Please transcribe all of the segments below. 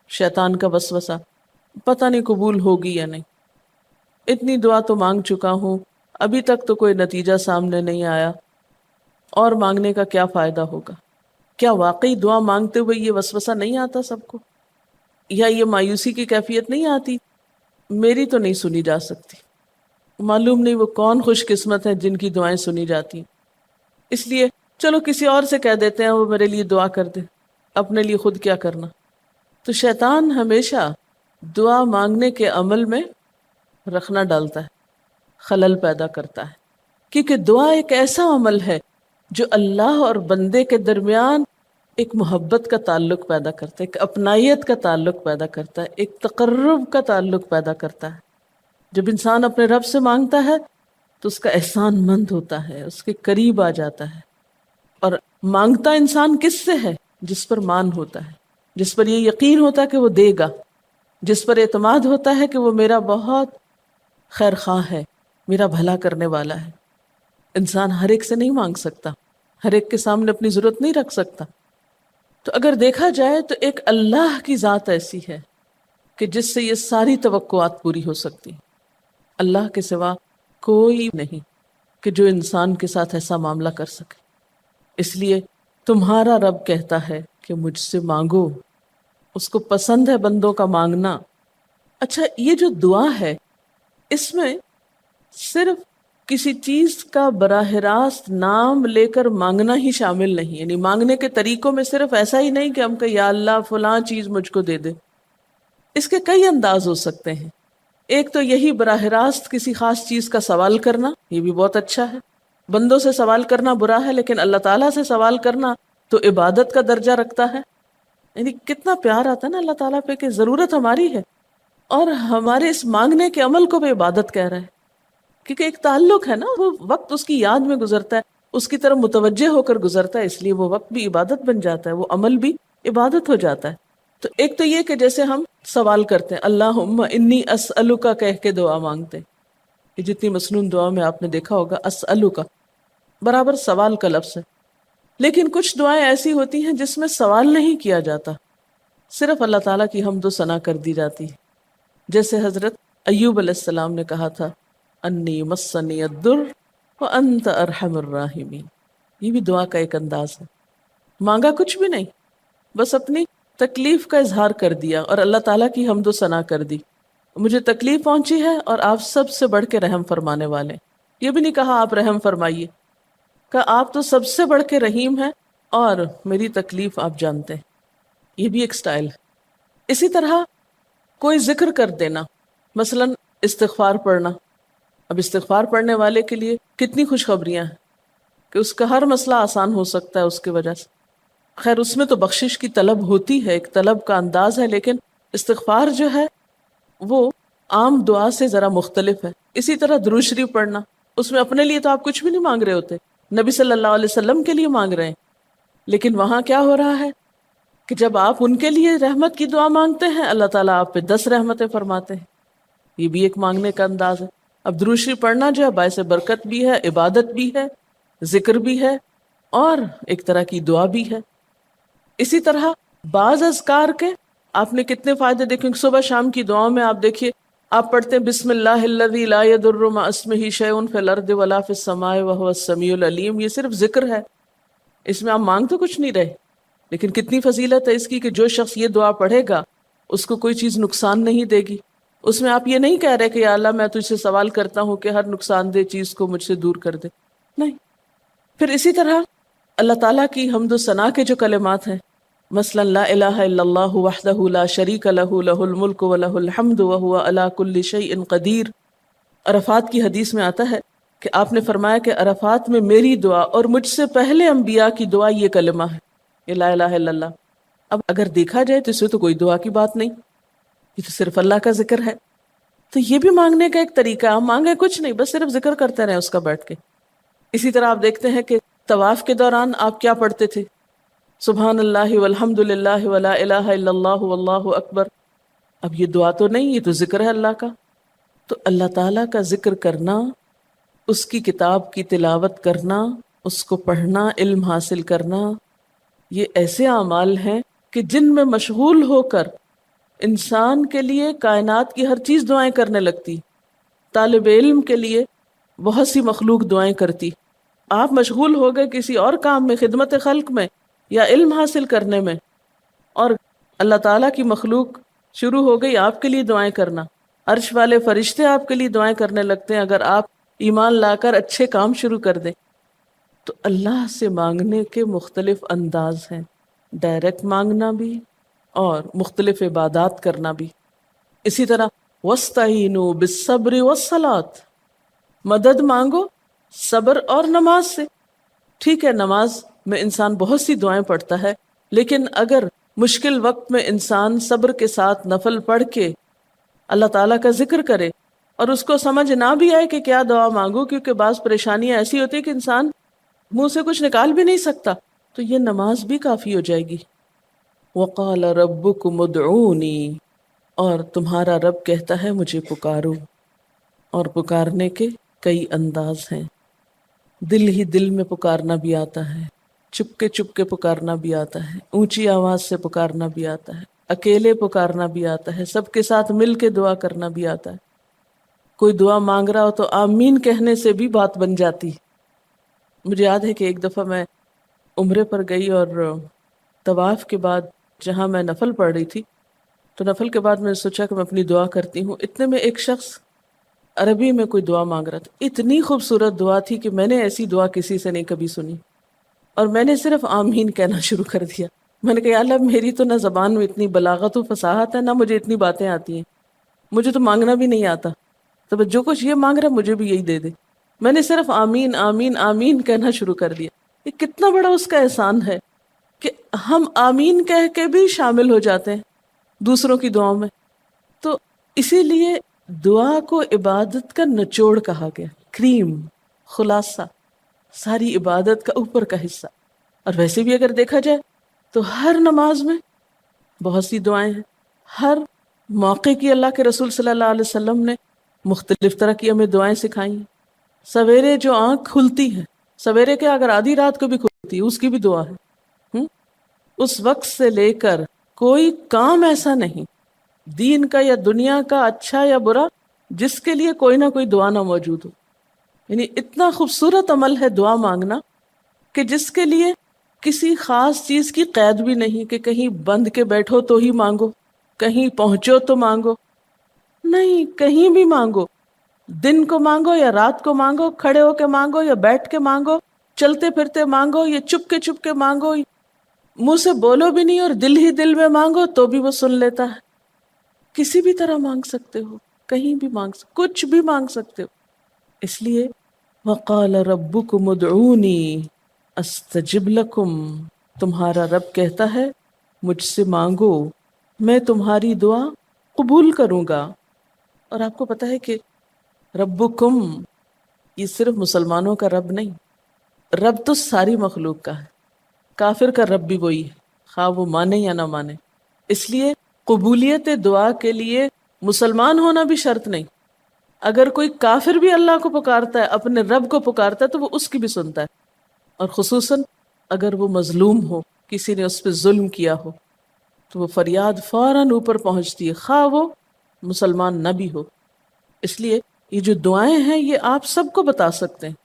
شیطان کا وسوسہ، پتہ نہیں قبول ہوگی یا نہیں، اتنی دعا تو مانگ چکا ہوں، ابھی تک تو کوئی نتیجہ سامنے نہیں آیا، اور مانگنے کا کیا فائدہ ہوگا؟ کیا واقعی دعا مانگتے ہوئے یہ وسوسہ نہیں آتا سب کو؟ یا یہ مایوسی کی کیفیت نہیں آتی، میری تو نہیں سنی جا سکتی، معلوم نہیں وہ کون خوش قسمت ہیں جن کی دعائیں سنی جاتی، اس لیے چلو کسی اور سے کہہ دیتے ہیں وہ میرے لیے دعا کر دے، اپنے لیے خود کیا کرنا۔ تو شیطان ہمیشہ دعا مانگنے کے عمل میں رخنا ڈالتا ہے، خلل پیدا کرتا ہے، کیونکہ دعا ایک ایسا عمل ہے جو اللہ اور بندے کے درمیان ایک محبت کا تعلق پیدا کرتا ہے، ایک اپنائیت کا تعلق پیدا کرتا ہے، ایک تقرب کا تعلق پیدا کرتا ہے۔ جب انسان اپنے رب سے مانگتا ہے تو اس کا احسان مند ہوتا ہے، اس کے قریب آ جاتا ہے، اور مانگتا انسان کس سے ہے؟ جس پر مان ہوتا ہے، جس پر یہ یقین ہوتا ہے کہ وہ دے گا، جس پر اعتماد ہوتا ہے کہ وہ میرا بہت خیر خواہ ہے، میرا بھلا کرنے والا ہے۔ انسان ہر ایک سے نہیں مانگ سکتا، ہر ایک کے سامنے اپنی ضرورت نہیں رکھ سکتا۔ تو اگر دیکھا جائے تو ایک اللہ کی ذات ایسی ہے کہ جس سے یہ ساری توقعات پوری ہو سکتی، اللہ کے سوا کوئی نہیں کہ جو انسان کے ساتھ ایسا معاملہ کر سکے۔ اس لیے تمہارا رب کہتا ہے کہ مجھ سے مانگو، اس کو پسند ہے بندوں کا مانگنا۔ اچھا، یہ جو دعا ہے اس میں صرف کسی چیز کا براہ راست نام لے کر مانگنا ہی شامل نہیں، یعنی مانگنے کے طریقوں میں صرف ایسا ہی نہیں کہ ہم کہ یا اللہ فلاں چیز مجھ کو دے دے۔ اس کے کئی انداز ہو سکتے ہیں۔ ایک تو یہی براہ راست کسی خاص چیز کا سوال کرنا، یہ بھی بہت اچھا ہے۔ بندوں سے سوال کرنا برا ہے، لیکن اللہ تعالیٰ سے سوال کرنا تو عبادت کا درجہ رکھتا ہے۔ یعنی کتنا پیار آتا ہے نا اللہ تعالیٰ پہ کہ ضرورت ہماری ہے اور ہمارے اس مانگنے کے عمل کو بھی عبادت کہہ رہا ہے، کیونکہ ایک تعلق ہے نا، وہ وقت اس کی یاد میں گزرتا ہے، اس کی طرف متوجہ ہو کر گزرتا ہے، اس لیے وہ وقت بھی عبادت بن جاتا ہے، وہ عمل بھی عبادت ہو جاتا ہے۔ تو ایک تو یہ کہ جیسے ہم سوال کرتے ہیں اللہم انی اسألک کہہ کے دعا مانگتے ہیں، یہ جتنی مسنون دعا میں آپ نے دیکھا ہوگا اسألک برابر سوال کا لفظ ہے۔ لیکن کچھ دعائیں ایسی ہوتی ہیں جس میں سوال نہیں کیا جاتا، صرف اللہ تعالیٰ کی حمد و ثنا کر دی جاتی ہے، جیسے حضرت ایوب علیہ السلام نے کہا تھا انی مسنی الضر وانت ارحم الراحمین۔ یہ بھی دعا کا ایک انداز ہے، مانگا کچھ بھی نہیں، بس اپنی تکلیف کا اظہار کر دیا اور اللہ تعالیٰ کی حمد و ثنا کر دی، مجھے تکلیف پہنچی ہے اور آپ سب سے بڑھ کے رحم فرمانے والے۔ یہ بھی نہیں کہا آپ رحم فرمائیے، کہ آپ تو سب سے بڑھ کے رحیم ہیں اور میری تکلیف آپ جانتے ہیں۔ یہ بھی ایک سٹائل ہے۔ اسی طرح کوئی ذکر کر دینا، مثلا استغفار پڑھنا۔ اب استغفار پڑھنے والے کے لیے کتنی خوشخبریاں ہیں کہ اس کا ہر مسئلہ آسان ہو سکتا ہے اس کی وجہ سے۔ خیر اس میں تو بخشش کی طلب ہوتی ہے، ایک طلب کا انداز ہے، لیکن استغفار جو ہے وہ عام دعا سے ذرا مختلف ہے۔ اسی طرح درود شریف پڑھنا، اس میں اپنے لیے تو آپ کچھ بھی نہیں مانگ رہے ہوتے، نبی صلی اللہ علیہ وسلم کے لیے مانگ رہے ہیں، لیکن وہاں کیا ہو رہا ہے کہ جب آپ ان کے لیے رحمت کی دعا مانگتے ہیں اللہ تعالیٰ آپ پہ 10 رحمتیں فرماتے ہیں۔ یہ بھی ایک مانگنے کا انداز ہے۔ اب درود شریف پڑھنا جو ہے باعث برکت بھی ہے، عبادت بھی ہے، ذکر بھی ہے، اور ایک طرح کی دعا بھی ہے۔ اسی طرح بعض اذکار کے آپ نے کتنے فائدے دیکھیں، صبح شام کی دعاؤں میں آپ دیکھیے، آپ پڑھتے ہیں بسم اللہ الذی لا یضر مع اسمہ شیء فی الارض ولا فی السماء وہو السمیع العلیم۔ یہ صرف ذکر ہے، اس میں آپ مانگ تو کچھ نہیں رہے، لیکن کتنی فضیلت ہے اس کی کہ جو شخص یہ دعا پڑھے گا اس کو کوئی چیز نقصان نہیں دے گی۔ اس میں آپ یہ نہیں کہہ رہے کہ یا اللہ میں تجھ سے سوال کرتا ہوں کہ ہر نقصان دہ چیز کو مجھ سے دور کر دے، نہیں۔ پھر اسی طرح اللہ تعالیٰ کی حمد و ثنا کے جو کلمات ہیں، مثلا لا الہ الا اللہ وحدہ لا شریک لہ لہ الملک ولہ الحمد وہو علی کل شیء قدیر۔ عرفات کی حدیث میں آتا ہے کہ آپ نے فرمایا کہ عرفات میں میری دعا اور مجھ سے پہلے انبیاء کی دعا یہ کلمہ ہے، یہ لا الہ الا اللہ۔ اب اگر دیکھا جائے تو اس میں تو کوئی دعا کی بات نہیں، یہ تو صرف اللہ کا ذکر ہے۔ تو یہ بھی مانگنے کا ایک طریقہ، آپ مانگے کچھ نہیں، بس صرف ذکر کرتے رہیں اس کا بیٹھ کے۔ اسی طرح آپ دیکھتے ہیں کہ طواف کے دوران آپ کیا پڑھتے تھے، سبحان اللہ والحمد للہ ولا الہ الا اللہ واللہ اکبر۔ اب یہ دعا تو نہیں، یہ تو ذکر ہے اللہ کا۔ تو اللہ تعالیٰ کا ذکر کرنا، اس کی کتاب کی تلاوت کرنا، اس کو پڑھنا، علم حاصل کرنا، یہ ایسے اعمال ہیں کہ جن میں مشغول ہو کر انسان کے لیے کائنات کی ہر چیز دعائیں کرنے لگتی، طالب علم کے لیے بہت سی مخلوق دعائیں کرتی. آپ مشغول ہو گئے کسی اور کام میں، خدمت خلق میں یا علم حاصل کرنے میں، اور اللہ تعالیٰ کی مخلوق شروع ہو گئی آپ کے لیے دعائیں کرنا. عرش والے فرشتے آپ کے لیے دعائیں کرنے لگتے ہیں اگر آپ ایمان لا کر اچھے کام شروع کر دیں. تو اللہ سے مانگنے کے مختلف انداز ہیں، ڈائریکٹ مانگنا بھی اور مختلف عبادات کرنا بھی. اسی طرح وَاسْتَعِینُوا بِالصَّبْرِ وَالصَّلَاةِ، مدد مانگو صبر اور نماز سے. ٹھیک ہے، نماز میں انسان بہت سی دعائیں پڑھتا ہے، لیکن اگر مشکل وقت میں انسان صبر کے ساتھ نفل پڑھ کے اللہ تعالیٰ کا ذکر کرے اور اس کو سمجھ نہ بھی آئے کہ کیا دعا مانگو، کیونکہ بعض پریشانیاں ایسی ہوتی ہیں کہ انسان منہ سے کچھ نکال بھی نہیں سکتا، تو یہ نماز بھی کافی ہو جائے گی. وَقَالَ رَبُّكُمُ ادْعُونِي، اور تمہارا رب کہتا ہے مجھے پکارو. اور پکارنے کے کئی انداز ہیں. دل ہی دل میں پکارنا بھی آتا ہے، چپ کے پکارنا بھی آتا ہے، اونچی آواز سے پکارنا بھی آتا ہے، اکیلے پکارنا بھی آتا ہے، سب کے ساتھ مل کے دعا کرنا بھی آتا ہے. کوئی دعا مانگ رہا ہو تو آمین کہنے سے بھی بات بن جاتی. مجھے یاد ہے کہ ایک دفعہ میں عمرے پر گئی اور طواف کے بعد جہاں میں نفل پڑھ رہی تھی، تو نفل کے بعد میں نے سوچا کہ میں اپنی دعا کرتی ہوں. اتنے میں ایک شخص عربی میں کوئی دعا مانگ رہا تھا. اتنی خوبصورت دعا تھی کہ میں نے ایسی دعا کسی سے نہیں کبھی سنی، اور میں نے صرف آمین کہنا شروع کر دیا. میں نے کہا یا اللہ، میری تو نہ زبان میں اتنی بلاغت و فصاحت ہے، نہ مجھے اتنی باتیں آتی ہیں، مجھے تو مانگنا بھی نہیں آتا، تو بس جو کچھ یہ مانگ رہا مجھے بھی یہی دے دے. میں نے صرف آمین آمین آمین کہنا شروع کر دیا. یہ کتنا بڑا اس کا احسان ہے کہ ہم آمین کہہ کے بھی شامل ہو جاتے ہیں دوسروں کی دعاؤں میں. تو اسی لیے دعا کو عبادت کا نچوڑ کہا گیا، کریم، خلاصہ، ساری عبادت کا اوپر کا حصہ. اور ویسے بھی اگر دیکھا جائے تو ہر نماز میں بہت سی دعائیں ہیں. ہر موقع کی اللہ کے رسول صلی اللہ علیہ وسلم نے مختلف طرح کی ہمیں دعائیں سکھائی ہیں. سویرے جو آنکھ کھلتی ہے، سویرے کے اگر آدھی رات کو بھی کھلتی ہے، اس کی بھی دعا ہے. اس وقت سے لے کر کوئی کام ایسا نہیں دین کا یا دنیا کا، اچھا یا برا، جس کے لیے کوئی نہ کوئی دعا نہ موجود ہو. یعنی اتنا خوبصورت عمل ہے دعا مانگنا کہ جس کے لیے کسی خاص چیز کی قید بھی نہیں کہ کہیں بند کے بیٹھو تو ہی مانگو، کہیں پہنچو تو مانگو. نہیں، کہیں بھی مانگو، دن کو مانگو یا رات کو مانگو، کھڑے ہو کے مانگو یا بیٹھ کے مانگو، چلتے پھرتے مانگو یا چپ کے مانگو، منہ سے بولو بھی نہیں اور دل ہی دل میں مانگو تو بھی وہ سن لیتا ہے. کسی بھی طرح مانگ سکتے ہو، کہیں بھی کچھ بھی مانگ سکتے ہو. اس لیے وقال ربکم ادعونی استجب لکم، تمہارا رب کہتا ہے مجھ سے مانگو، میں تمہاری دعا قبول کروں گا. اور آپ کو پتہ ہے کہ ربکم یہ صرف مسلمانوں کا رب نہیں، رب تو ساری مخلوق کا ہے. کافر کا رب بھی وہی ہے، خواہ وہ مانے یا نہ مانے. اس لیے قبولیت دعا کے لیے مسلمان ہونا بھی شرط نہیں. اگر کوئی کافر بھی اللہ کو پکارتا ہے، اپنے رب کو پکارتا ہے، تو وہ اس کی بھی سنتا ہے. اور خصوصاً اگر وہ مظلوم ہو، کسی نے اس پہ ظلم کیا ہو، تو وہ فریاد فوراً اوپر پہنچتی ہے، خواہ وہ مسلمان نہ بھی ہو. اس لیے یہ جو دعائیں ہیں یہ آپ سب کو بتا سکتے ہیں،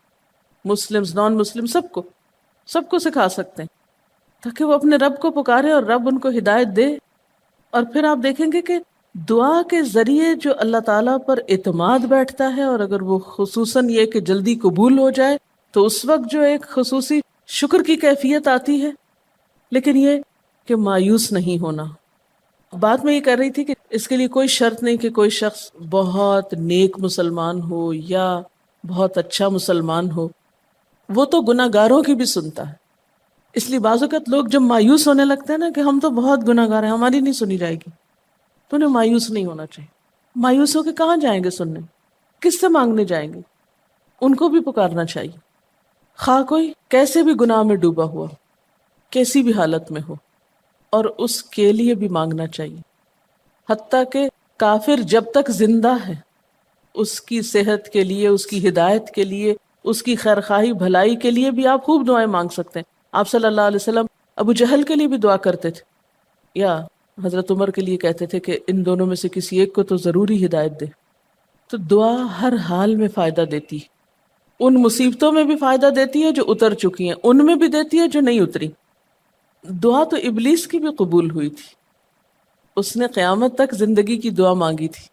مسلم نان مسلم سب کو سکھا سکتے ہیں، تاکہ وہ اپنے رب کو پکارے اور رب ان کو ہدایت دے. اور پھر آپ دیکھیں گے کہ دعا کے ذریعے جو اللہ تعالیٰ پر اعتماد بیٹھتا ہے، اور اگر وہ خصوصاً یہ کہ جلدی قبول ہو جائے، تو اس وقت جو ایک خصوصی شکر کی کیفیت آتی ہے. لیکن یہ کہ مایوس نہیں ہونا. بات میں یہ کر رہی تھی کہ اس کے لیے کوئی شرط نہیں کہ کوئی شخص بہت نیک مسلمان ہو یا بہت اچھا مسلمان ہو، وہ تو گناہ گاروں کی بھی سنتا ہے. اس لیے بعض اوقات لوگ جب مایوس ہونے لگتے ہیں نا کہ ہم تو بہت گناہ گار ہیں، ہماری نہیں سنی جائے گی، تو انہیں مایوس نہیں ہونا چاہیے. مایوس ہو کے کہاں جائیں گے سننے؟ کس سے مانگنے جائیں گے؟ ان کو بھی پکارنا چاہیے، خواہ کوئی کیسے بھی گناہ میں ڈوبا ہوا، کیسی بھی حالت میں ہو، اور اس کے لیے بھی مانگنا چاہیے. حتیٰ کہ کافر جب تک زندہ ہے، اس کی صحت کے لیے، اس کی ہدایت کے لیے، اس کی خیرخواہی بھلائی کے لیے بھی آپ خوب دعائیں مانگ سکتے ہیں. آپ صلی اللہ علیہ وسلم ابو جہل کے لیے بھی دعا کرتے تھے، یا حضرت عمر کے لیے کہتے تھے کہ ان دونوں میں سے کسی ایک کو تو ضروری ہدایت دے. تو دعا ہر حال میں فائدہ دیتی ہے. ان مصیبتوں میں بھی فائدہ دیتی ہے جو اتر چکی ہیں، ان میں بھی دیتی ہے جو نہیں اتری. دعا تو ابلیس کی بھی قبول ہوئی تھی. اس نے قیامت تک زندگی کی دعا مانگی تھی،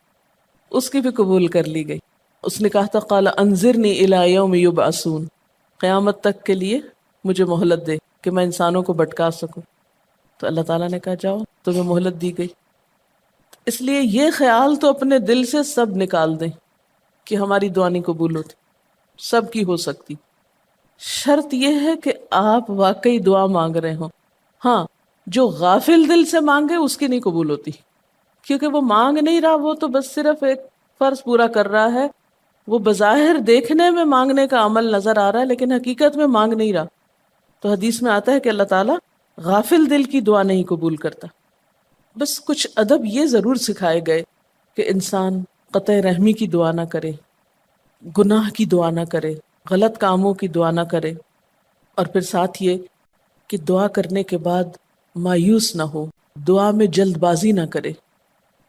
اس کی بھی قبول کر لی گئی. اس نے کہا تھا قال انظرنی الی یوم یبعثون، قیامت تک کے لیے مجھے مہلت دے کہ میں انسانوں کو بھٹکا سکوں. تو اللہ تعالیٰ نے کہا جاؤ، تمہیں مہلت دی گئی. اس لیے یہ خیال تو اپنے دل سے سب نکال دیں کہ ہماری دعا نہیں قبول ہوتی. سب کی ہو سکتی، شرط یہ ہے کہ آپ واقعی دعا مانگ رہے ہوں. ہاں، جو غافل دل سے مانگے اس کی نہیں قبول ہوتی، کیونکہ وہ مانگ نہیں رہا، وہ تو بس صرف ایک فرض پورا کر رہا ہے. وہ بظاہر دیکھنے میں مانگنے کا عمل نظر آ رہا ہے لیکن حقیقت میں مانگ نہیں رہا. تو حدیث میں آتا ہے کہ اللہ تعالیٰ غافل دل کی دعا نہیں قبول کرتا. بس کچھ ادب یہ ضرور سکھائے گئے کہ انسان قطع رحمی کی دعا نہ کرے، گناہ کی دعا نہ کرے، غلط کاموں کی دعا نہ کرے، اور پھر ساتھ یہ کہ دعا کرنے کے بعد مایوس نہ ہو، دعا میں جلد بازی نہ کرے،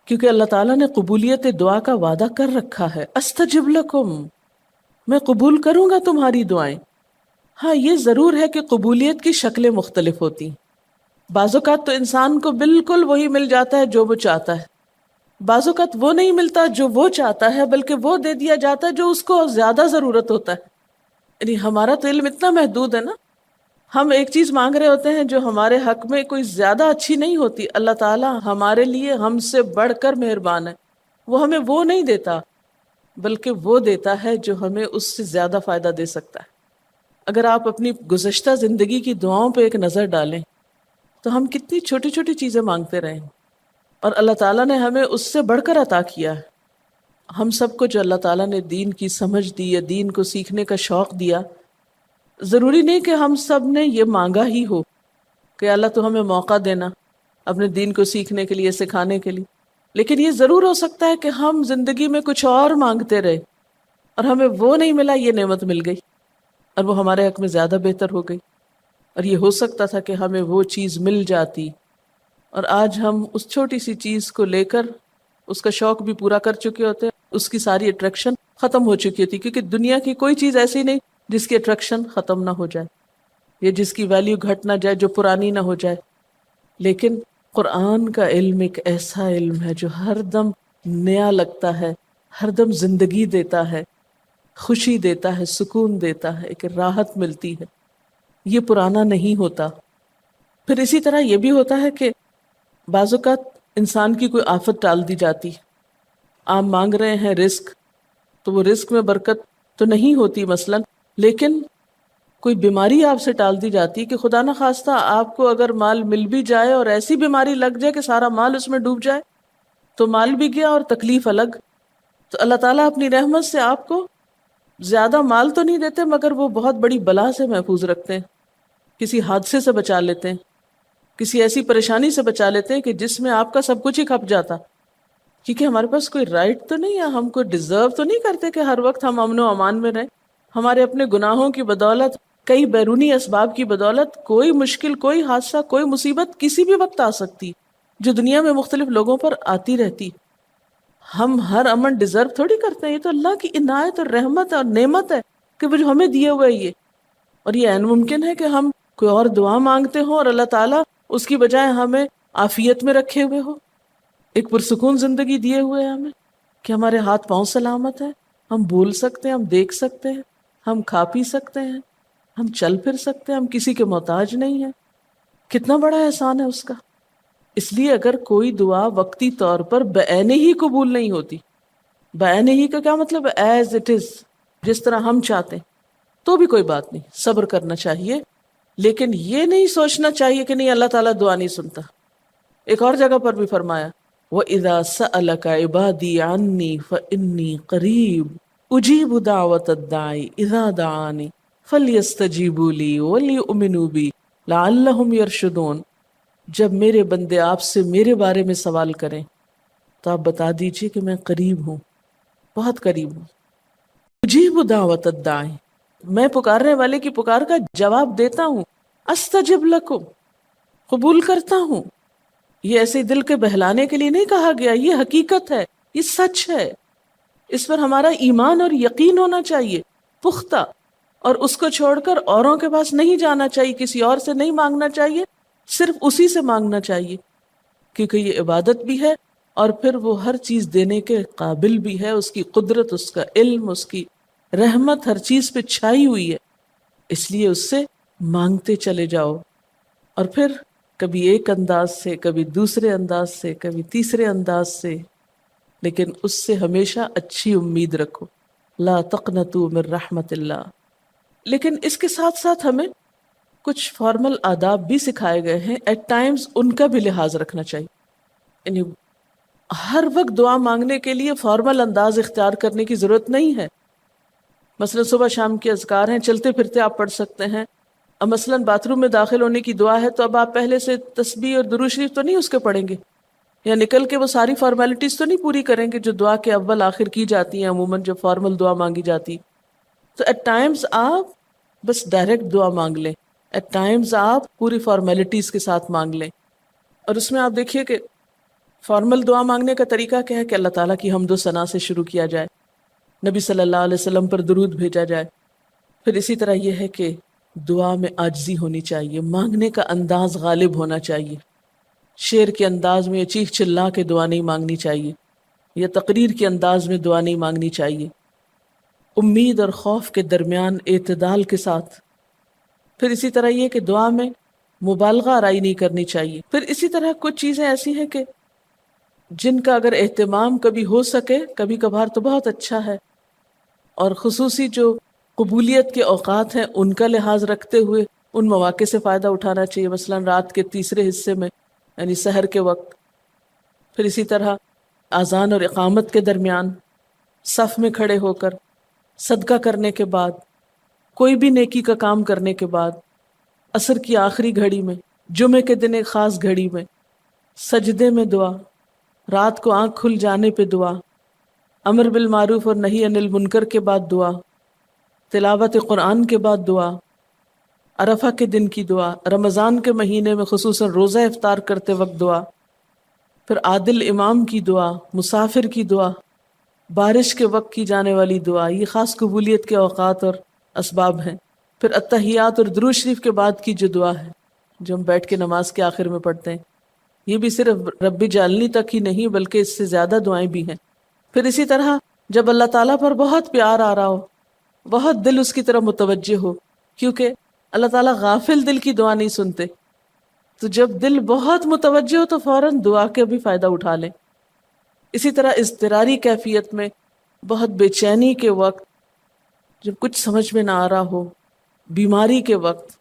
کیونکہ اللہ تعالیٰ نے قبولیت دعا کا وعدہ کر رکھا ہے. استجب لکم، میں قبول کروں گا تمہاری دعائیں. ہاں، یہ ضرور ہے کہ قبولیت کی شکلیں مختلف ہوتی ہیں. بعض اوقات تو انسان کو بالکل وہی مل جاتا ہے جو وہ چاہتا ہے، بعض اوقات وہ نہیں ملتا جو وہ چاہتا ہے، بلکہ وہ دے دیا جاتا ہے جو اس کو زیادہ ضرورت ہوتا ہے. یعنی ہمارا تو علم اتنا محدود ہے نا، ہم ایک چیز مانگ رہے ہوتے ہیں جو ہمارے حق میں کوئی زیادہ اچھی نہیں ہوتی. اللہ تعالیٰ ہمارے لیے ہم سے بڑھ کر مہربان ہے، وہ ہمیں وہ نہیں دیتا بلکہ وہ دیتا ہے جو ہمیں اس سے زیادہ فائدہ دے سکتا ہے. اگر آپ اپنی گزشتہ زندگی کی دعاؤں پہ ایک نظر ڈالیں تو ہم کتنی چھوٹی چھوٹی چیزیں مانگتے رہے ہیں اور اللہ تعالیٰ نے ہمیں اس سے بڑھ کر عطا کیا ہے. ہم سب کو جو اللہ تعالیٰ نے دین کی سمجھ دی یا دین کو سیکھنے کا شوق دیا، ضروری نہیں کہ ہم سب نے یہ مانگا ہی ہو کہ اللہ تو ہمیں موقع دینا اپنے دین کو سیکھنے کے لیے، سکھانے کے لیے. لیکن یہ ضرور ہو سکتا ہے کہ ہم زندگی میں کچھ اور مانگتے رہے اور ہمیں وہ نہیں ملا، یہ نعمت مل گئی اور وہ ہمارے حق میں زیادہ بہتر ہو گئی. اور یہ ہو سکتا تھا کہ ہمیں وہ چیز مل جاتی اور آج ہم اس چھوٹی سی چیز کو لے کر اس کا شوق بھی پورا کر چکے ہوتے، اس کی ساری اٹریکشن ختم ہو چکی ہوتی. کیونکہ دنیا کی کوئی چیز ایسی نہیں جس کی اٹریکشن ختم نہ ہو جائے یا جس کی ویلیو گھٹ نہ جائے، جو پرانی نہ ہو جائے. لیکن قرآن کا علم ایک ایسا علم ہے جو ہر دم نیا لگتا ہے، ہر دم زندگی دیتا ہے، خوشی دیتا ہے، سکون دیتا ہے، ایک راحت ملتی ہے. یہ پرانا نہیں ہوتا. پھر اسی طرح یہ بھی ہوتا ہے کہ بعض اوقات انسان کی کوئی آفت ٹال دی جاتی. آپ مانگ رہے ہیں رزق، تو وہ رزق میں برکت تو نہیں ہوتی مثلا، لیکن کوئی بیماری آپ سے ٹال دی جاتی کہ خدا نہ خواستہ آپ کو اگر مال مل بھی جائے اور ایسی بیماری لگ جائے کہ سارا مال اس میں ڈوب جائے تو مال بھی گیا اور تکلیف الگ. تو اللہ تعالیٰ اپنی رحمت سے آپ کو زیادہ مال تو نہیں دیتے مگر وہ بہت بڑی بلا سے محفوظ رکھتے ہیں، کسی حادثے سے بچا لیتے ہیں، کسی ایسی پریشانی سے بچا لیتے ہیں کہ جس میں آپ کا سب کچھ ہی کھپ جاتا. کیونکہ ہمارے پاس کوئی رائٹ تو نہیں ہے، ہم کو ڈیزرو تو نہیں کرتے کہ ہر وقت ہم امن و امان میں رہیں. ہمارے اپنے گناہوں کی بدولت، کئی بیرونی اسباب کی بدولت کوئی مشکل، کوئی حادثہ، کوئی مصیبت کسی بھی وقت آ سکتی جو دنیا میں مختلف لوگوں پر آتی رہتی. ہم ہر امن ڈیزرو تھوڑی کرتے ہیں، یہ تو اللہ کی عنایت اور رحمت اور نعمت ہے کہ وہ جو ہمیں دیے ہوئے یہ. اور یہ عین ممکن ہے کہ ہم کوئی اور دعا مانگتے ہوں اور اللہ تعالیٰ اس کی بجائے ہمیں عافیت میں رکھے ہوئے ہو، ایک پرسکون زندگی دیے ہوئے ہیں ہمیں کہ ہمارے ہاتھ پاؤں سلامت ہیں، ہم بول سکتے ہیں، ہم دیکھ سکتے ہیں، ہم کھا پی سکتے ہیں، ہم چل پھر سکتے ہیں، ہم کسی کے محتاج نہیں ہیں. کتنا بڑا احسان ہے اس کا. اس لیے اگر کوئی دعا وقتی طور پر بعین ہی قبول نہیں ہوتی، بعین ہی کا کیا مطلب ہے؟ ایز اٹ از، جس طرح ہم چاہتے ہیں، تو بھی کوئی بات نہیں، صبر کرنا چاہیے. لیکن یہ نہیں سوچنا چاہیے کہ نہیں اللہ تعالیٰ دعا نہیں سنتا. ایک اور جگہ پر بھی فرمایا وَإِذَا سَأَلَكَ عِبَادِي عَنِّي فَإِنِّي قَرِيبٌ أُجِيبُ دَعْوَةَ الدَّاعِ إِذَا دَعَانِ فَلْيَسْتَجِيبُوا لِي وَلْيُؤْمِنُوا بِي لَعَلَّهُمْ يَرْشُدُونَ. جب میرے بندے آپ سے میرے بارے میں سوال کریں تو آپ بتا دیجئے کہ میں قریب ہوں، بہت قریب ہوں. اجیب دعوت الداعی، میں پکارنے والے کی پکار کا جواب دیتا ہوں. استجب لکم، قبول کرتا ہوں. یہ ایسے ہی دل کے بہلانے کے لیے نہیں کہا گیا، یہ حقیقت ہے، یہ سچ ہے، اس پر ہمارا ایمان اور یقین ہونا چاہیے پختہ، اور اس کو چھوڑ کر اوروں کے پاس نہیں جانا چاہیے، کسی اور سے نہیں مانگنا چاہیے، صرف اسی سے مانگنا چاہیے، کیونکہ یہ عبادت بھی ہے اور پھر وہ ہر چیز دینے کے قابل بھی ہے، اس کی قدرت، اس کا علم، اس کی رحمت ہر چیز پہ چھائی ہوئی ہے، اس لیے اس سے مانگتے چلے جاؤ، اور پھر کبھی ایک انداز سے، کبھی دوسرے انداز سے، کبھی تیسرے انداز سے، لیکن اس سے ہمیشہ اچھی امید رکھو، لا تقنطوا من رحمت اللہ۔ لیکن اس کے ساتھ ساتھ ہمیں کچھ فارمل آداب بھی سکھائے گئے ہیں، ایٹ ٹائمز ان کا بھی لحاظ رکھنا چاہیے، یعنی ہر وقت دعا مانگنے کے لیے فارمل انداز اختیار کرنے کی ضرورت نہیں ہے۔ مثلا صبح شام کے اذکار ہیں، چلتے پھرتے آپ پڑھ سکتے ہیں، اب مثلا باتھ روم میں داخل ہونے کی دعا ہے تو اب آپ پہلے سے تسبیح اور درود شریف تو نہیں اس کے پڑھیں گے، یا نکل کے وہ ساری فارمیلٹیز تو نہیں پوری کریں گے جو دعا کے اول آخر کی جاتی ہیں عموماً جب فارمل دعا مانگی جاتی۔ تو ایٹ ٹائمز آپ بس ڈائریکٹ دعا مانگ لیں، ایٹ ٹائمز آپ پوری فارمیلٹیز کے ساتھ مانگ لیں، اور اس میں آپ دیکھیے کہ فارمل دعا مانگنے کا طریقہ کیا ہے کہ اللہ تعالیٰ کی حمد و ثنا سے شروع کیا جائے، نبی صلی اللہ علیہ وسلم پر درود بھیجا جائے، پھر اسی طرح یہ ہے کہ دعا میں عاجزی ہونی چاہیے، مانگنے کا انداز غالب ہونا چاہیے، شعر کے انداز میں چیخ چلا کے دعا نہیں مانگنی چاہیے، یا تقریر کے انداز میں دعا نہیں مانگنی چاہیے، امید اور خوف کے درمیان اعتدال کے ساتھ، پھر اسی طرح یہ کہ دعا میں مبالغہ آرائی نہیں کرنی چاہیے، پھر اسی طرح کچھ چیزیں ایسی ہیں کہ جن کا اگر اہتمام کبھی ہو سکے کبھی کبھار تو بہت اچھا ہے، اور خصوصی جو قبولیت کے اوقات ہیں ان کا لحاظ رکھتے ہوئے ان مواقع سے فائدہ اٹھانا چاہیے، مثلا رات کے تیسرے حصے میں یعنی سحر کے وقت، پھر اسی طرح اذان اور اقامت کے درمیان، صف میں کھڑے ہو کر، صدقہ کرنے کے بعد، کوئی بھی نیکی کا کام کرنے کے بعد، عصر کی آخری گھڑی میں، جمعے کے دن ایک خاص گھڑی میں، سجدے میں دعا، رات کو آنکھ کھل جانے پہ دعا، امر بالمعروف اور نہی عن المنکر کے بعد دعا، تلاوت قرآن کے بعد دعا، عرفہ کے دن کی دعا، رمضان کے مہینے میں خصوصاً روزہ افطار کرتے وقت دعا، پھر عادل امام کی دعا، مسافر کی دعا، بارش کے وقت کی جانے والی دعا، یہ خاص قبولیت کے اوقات اور اسباب ہیں، پھر اتحیات اور درود شریف کے بعد کی جو دعا ہے جو ہم بیٹھ کے نماز کے آخر میں پڑھتے ہیں، یہ بھی صرف رب جعلنی تک ہی نہیں بلکہ اس سے زیادہ دعائیں بھی ہیں۔ پھر اسی طرح جب اللہ تعالیٰ پر بہت پیار آ رہا ہو، بہت دل اس کی طرف متوجہ ہو، کیونکہ اللہ تعالیٰ غافل دل کی دعا نہیں سنتے، تو جب دل بہت متوجہ ہو تو فوراً دعا کے بھی فائدہ اٹھا لیں۔ اسی طرح اضطراری کیفیت میں، بہت بے چینی کے وقت، جب کچھ سمجھ میں نہ آ رہا ہو، بیماری کے وقت،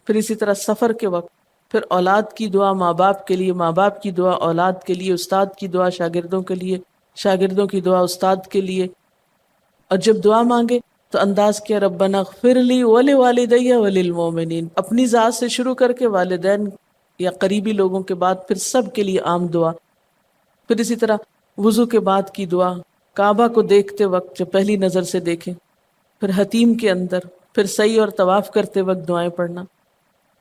پھر اسی طرح سفر کے وقت، پھر اولاد کی دعا ماں باپ کے لیے، ماں باپ کی دعا اولاد کے لیے، استاد کی دعا شاگردوں کے لیے، شاگردوں کی دعا استاد کے لیے، اور جب دعا مانگے تو انداز کیا ربنا اغفر لی ولوالدی وللمؤمنین، اپنی ذات سے شروع کر کے والدین یا قریبی لوگوں کے بعد پھر سب کے لیے عام دعا، پھر اسی طرح وضو کے بعد کی دعا، کعبہ کو دیکھتے وقت جب پہلی نظر سے دیکھیں، پھر حتیم کے اندر، پھر سعی اور طواف کرتے وقت دعائیں پڑھنا،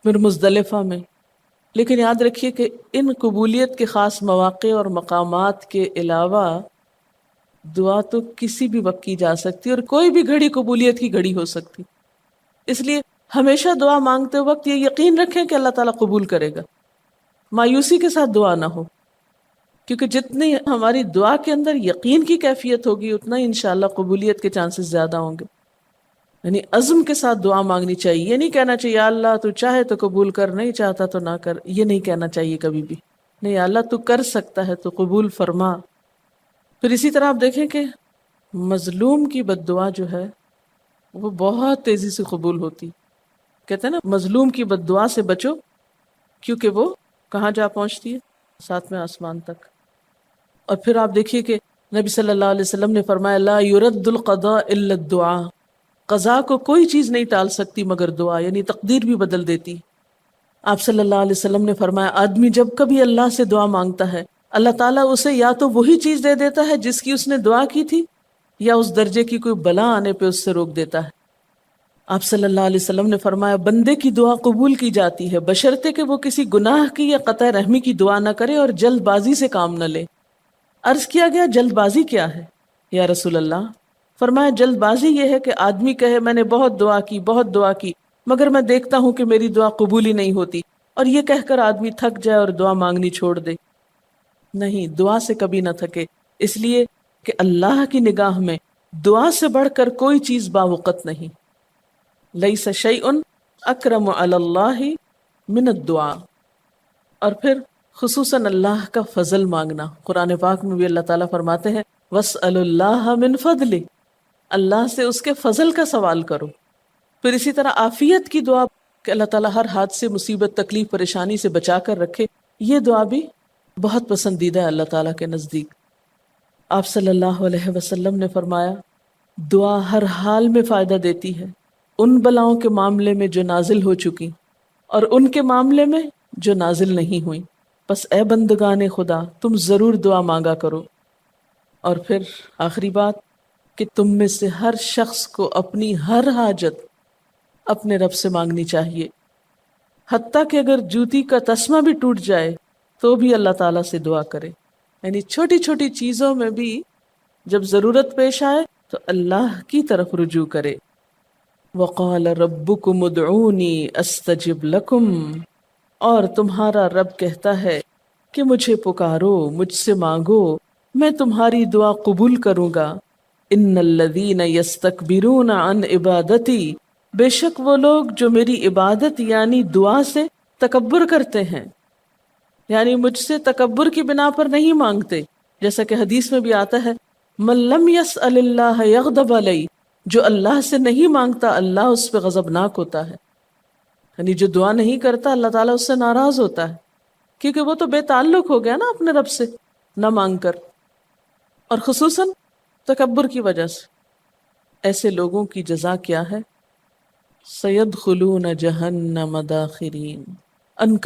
پھر مزدلفہ میں۔ لیکن یاد رکھیے کہ ان قبولیت کے خاص مواقع اور مقامات کے علاوہ دعا تو کسی بھی وقت کی جا سکتی اور کوئی بھی گھڑی قبولیت کی گھڑی ہو سکتی، اس لیے ہمیشہ دعا مانگتے وقت یہ یقین رکھیں کہ اللہ تعالیٰ قبول کرے گا، مایوسی کے ساتھ دعا نہ ہو، کیونکہ جتنی ہماری دعا کے اندر یقین کی کیفیت ہوگی اتنا ہی انشاءاللہ قبولیت کے چانسز زیادہ ہوں گے۔ یعنی عزم کے ساتھ دعا مانگنی چاہیے، یہ نہیں کہنا چاہیے یا اللہ تو چاہے تو قبول کر، نہیں چاہتا تو نہ کر، یہ نہیں کہنا چاہیے کبھی بھی، نہیں یا اللہ تو کر سکتا ہے تو قبول فرما۔ پھر اسی طرح آپ دیکھیں کہ مظلوم کی بد دعا جو ہے وہ بہت تیزی سے قبول ہوتی، کہتے ہیں نا مظلوم کی بد دعا سے بچو کیونکہ وہ کہاں جا پہنچتی ہے؟ ساتویں آسمان تک۔ اور پھر آپ دیکھیے کہ نبی صلی اللہ علیہ وسلم نے فرمایا لا يرد القضاء الا الدعاء، قضا کو کوئی چیز نہیں ٹال سکتی مگر دعا، یعنی تقدیر بھی بدل دیتی۔ آپ صلی اللہ علیہ وسلم نے فرمایا آدمی جب کبھی اللہ سے دعا مانگتا ہے اللہ تعالیٰ اسے یا تو وہی چیز دے دیتا ہے جس کی اس نے دعا کی تھی، یا اس درجے کی کوئی بلا آنے پہ اس سے روک دیتا ہے۔ آپ صلی اللہ علیہ وسلم نے فرمایا بندے کی دعا قبول کی جاتی ہے بشرطے کہ وہ کسی گناہ کی یا قطع رحمی کی دعا نہ کرے اور جلد بازی سے کام نہ لے۔ عرض کیا گیا جلد بازی کیا ہے یا رسول اللہ؟ فرمایا جلد بازی یہ ہے کہ آدمی کہے میں نے بہت دعا کی مگر میں دیکھتا ہوں کہ میری دعا قبول ہی نہیں ہوتی، اور یہ کہہ کر آدمی تھک جائے اور دعا مانگنی چھوڑ دے۔ نہیں، دعا سے کبھی نہ تھکے، اس لیے کہ اللہ کی نگاہ میں دعا سے بڑھ کر کوئی چیز باوقت نہیں۔ لیس شیء اکرم علی اللہ من الدعاء۔ اور پھر خصوصاً اللہ کا فضل مانگنا، قرآن پاک میں بھی اللہ تعالیٰ فرماتے ہیں وَاسْأَلُوا اللَّهَ مِنْ فَضْلِهِ، اللہ سے اس کے فضل کا سوال کرو۔ پھر اسی طرح عافیت کی دعا کہ اللہ تعالیٰ ہر حادثے مصیبت تکلیف پریشانی سے بچا کر رکھے، یہ دعا بھی بہت پسندیدہ ہے اللہ تعالیٰ کے نزدیک۔ آپ صلی اللہ علیہ وسلم نے فرمایا دعا ہر حال میں فائدہ دیتی ہے، ان بلاؤں کے معاملے میں جو نازل ہو چکی اور ان کے معاملے میں جو نازل نہیں ہوئی، بس اے بندگان خدا تم ضرور دعا مانگا کرو۔ اور پھر آخری بات کہ تم میں سے ہر شخص کو اپنی ہر حاجت اپنے رب سے مانگنی چاہیے، حتیٰ کہ اگر جوتی کا تسمہ بھی ٹوٹ جائے تو بھی اللہ تعالیٰ سے دعا کرے، یعنی چھوٹی چھوٹی چیزوں میں بھی جب ضرورت پیش آئے تو اللہ کی طرف رجوع کرے۔ وَقَالَ رَبُّكُمُ ادْعُونِي أَسْتَجِبْ لَكُمْ، اور تمہارا رب کہتا ہے کہ مجھے پکارو، مجھ سے مانگو، میں تمہاری دعا قبول کروں گا۔ ان الذین یستکبرون عن عبادتی، بے شک وہ لوگ جو میری عبادت یعنی دعا سے تکبر کرتے ہیں، یعنی مجھ سے تکبر کی بنا پر نہیں مانگتے، جیسا کہ حدیث میں بھی آتا ہے من لم یسأل اللہ یغضب علیہ، جو اللہ سے نہیں مانگتا اللہ اس پہ غضبناک ہوتا ہے، یعنی جو دعا نہیں کرتا اللہ تعالیٰ اس سے ناراض ہوتا ہے، کیونکہ وہ تو بے تعلق ہو گیا نا اپنے رب سے نہ مانگ کر، اور خصوصاً تکبر کی وجہ سے۔ ایسے لوگوں کی جزا کیا ہے؟ سیدخلون جہنم داخرین، ان